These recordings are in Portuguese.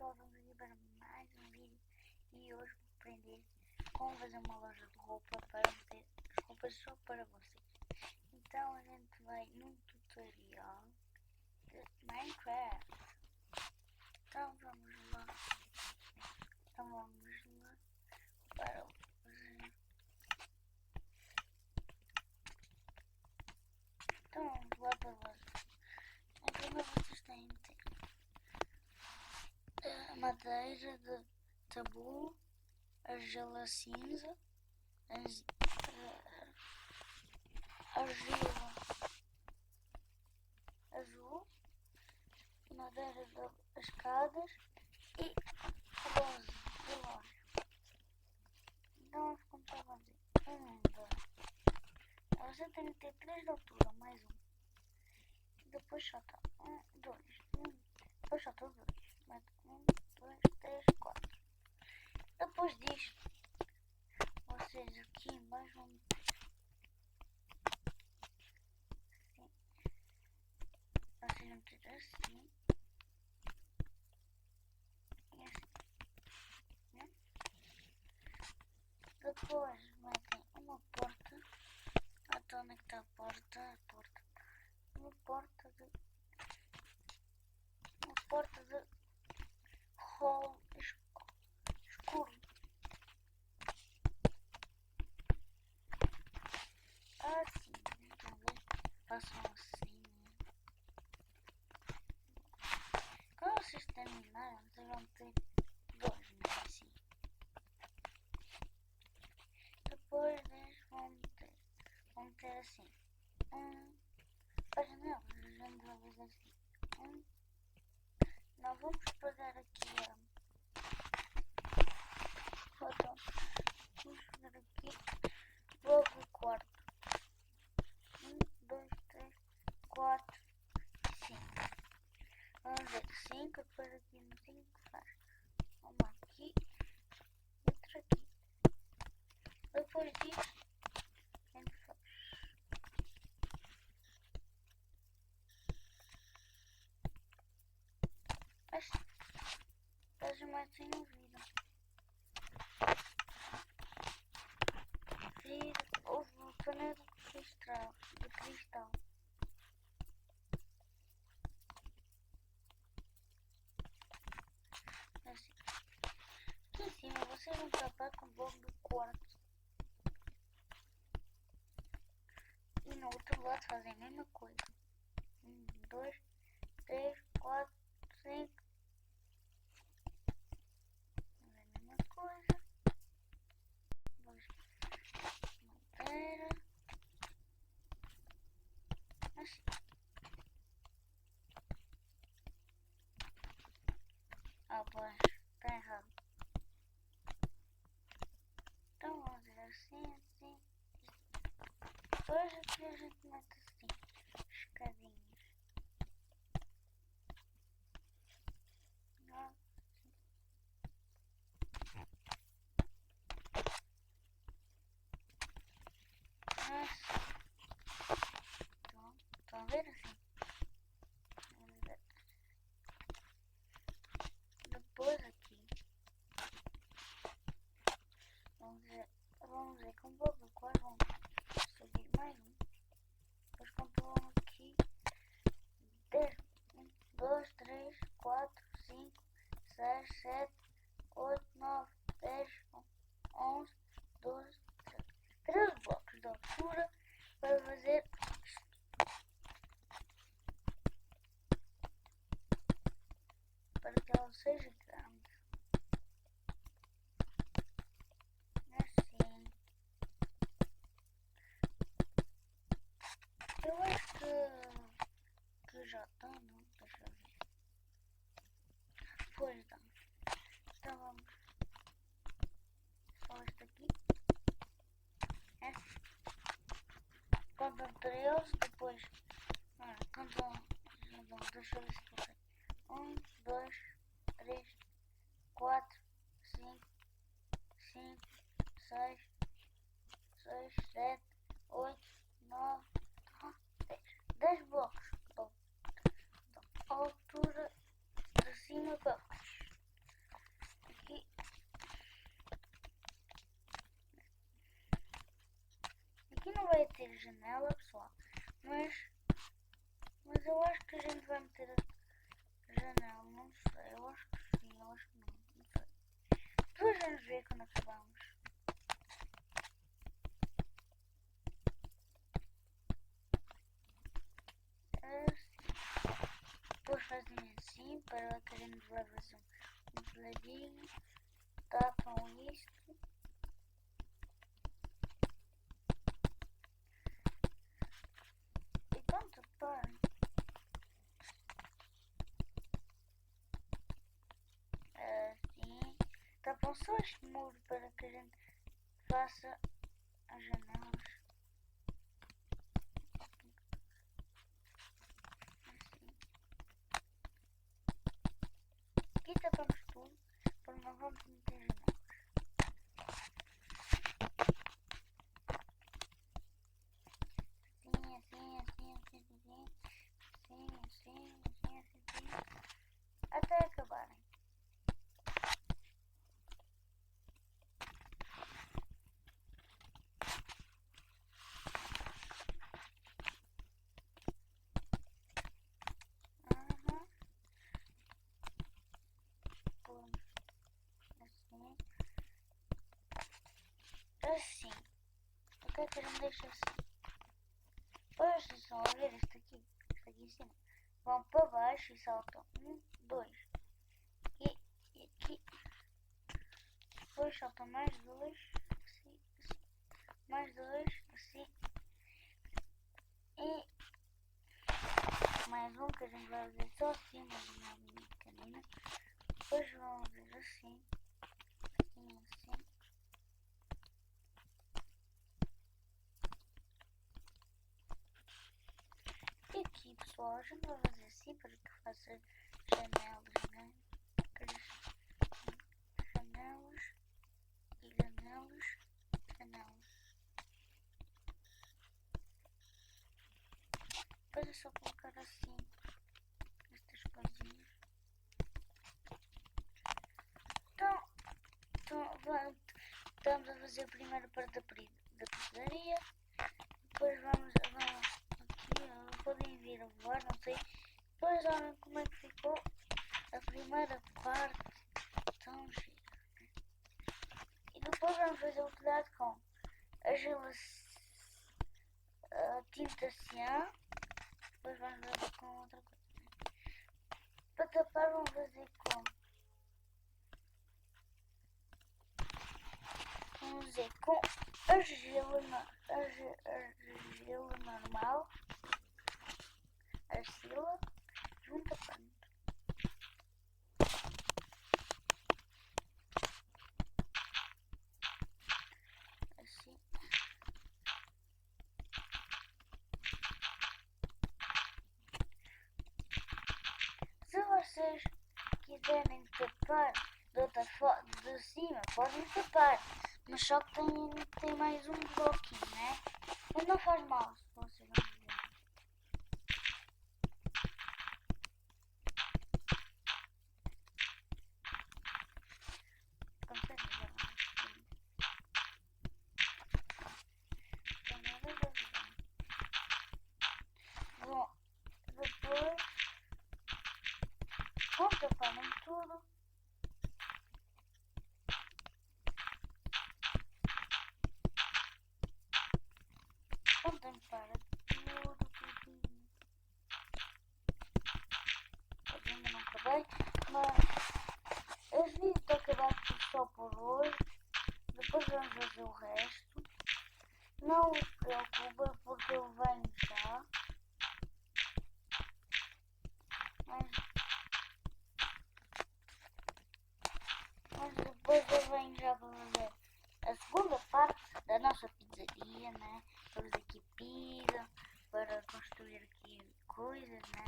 pessoal, estamos aqui para mais um vídeo e hoje vou aprender como fazer uma loja de roupa para meter as roupas só para vocês. Então a gente vai num tutorial de Minecraft. Então vamos lá para fazer. Então vamos lá para a loja. Em primeiro vocês têm de ter a madeira de tabu, argila cinza, argila azul, madeira das escadas e base de loja. Então vamos começar a fazer 1, 2. Você tem que ter 3 de altura, mais um. Depois solta 1, 2, 1. Depois solta 2. Mete 1, 2, 3, 4. Depois disto, vocês aqui embaixo vão meter assim. Vocês vão meter assim. E assim. Né? Depois metem uma porta. Então onde é que está a porta? Uma porta de rolo escuro. Assim, então façam assim. Quando vocês terminarem, vocês vão ter 2, né? Assim. Depois vão meter assim. Para janelas, a gente vai fazer assim. Nós vamos pegar aqui então, vamos pegar aqui logo o quarto. 1, 2, 3, 4, 5. Vamos ver 5, depois aqui no 5 faz uma aqui e outra aqui. Depois disso, a gente faz assim. Faz mais sem o vidro. Houve uma panela de cristal. Assim. Aqui em cima vocês vão tapar com o bloco de quartzo. E no outro lado fazem a mesma coisa. 1, 2, 3, 4, 5. Fazem a mesma coisa. Madeira. Assim. Abaixo. Está errado. Então vamos fazer assim. Depois aqui a gente mete assim. Escadinhas. Estão a ver assim? Depois aqui vamos ver com pouco qual vamos subir mais um. Depois compram aqui 10, 1, 2, 3, 4, 5, 6, 7, 8, 9, 10, 11, 12, 13 blocos de altura para fazer isto. Para que ela seja grande. Assim. Eu acho que já está, não? Deixa eu ver. Pois dá. Então vamos. Só este aqui. É. Contam 13, depois. Contam. Deixa eu ver se consigo. 1, 2, 3, 4, 5, 6, 7, 8, 9, 10. 10 blocos. A altura de cima para baixo. janela, pessoal. Mas eu acho que a gente vai meter a janela, não sei, eu acho que sim, eu acho que não sei. Depois vamos ver quando acabamos. Depois fazem assim, para que a gente vai fazer um peladinho, tapam isto. E pronto, para. Assim, tapam só este muro para que a gente faça as janelas. Assim. Aqui tapamos tudo, para não vamos meter janelas. Assim, até acabarem. Assim. O que é que a gente deixa assim? Depois vocês estão a ver este aqui em cima. Vão para baixo e saltam 1, 2. E aqui. Depois saltam mais 2. Assim, assim. Mais 2, assim. E mais um que a gente vai fazer só assim, mas uma linha pequenina. Depois vão ver assim. Assim, assim. E aqui, pessoal, a gente vai fazer assim para que faça janelas, né? Janelas e janelas, janelas. Depois é só colocar assim estas coisinhas. Então estamos a fazer a primeira parte da padaria. Depois vamos aqui, podem vir a voar, não sei. Depois olhem como é que ficou a primeira parte, tão gira. E depois vamos fazer o telhado com a tinta cian. Depois vamos fazer com outra coisa. Para tapar vamos fazer com argila normal, argila, junta pano. Assim. Se vocês quiserem tapar de outra forma, de cima, podem tapar. Mas só que tem mais um bloquinho, né? Mas não faz mal se vocês não quiserem. Consegue ver lá? Bom, depois vão tapar em tudo. Vão tampar tudo, tudinho. Eu ainda não acabei, mas este vídeo está acabado só por hoje. Depois vamos fazer o resto. Não se preocupem porque eu venho já. Mas depois eu venho já para fazer a segunda parte da nossa pizzaria, né? Para fazer aqui pizza, para construir aqui coisas, né?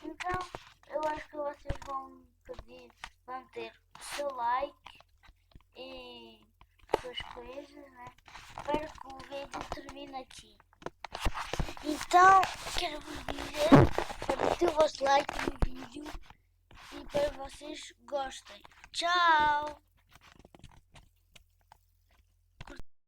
Então, eu acho que vocês vão ter o seu like e suas coisas, né? Para que o vídeo termine aqui. Então, quero vos dizer para meter o vosso like no vídeo e para vocês gostem. Tchau!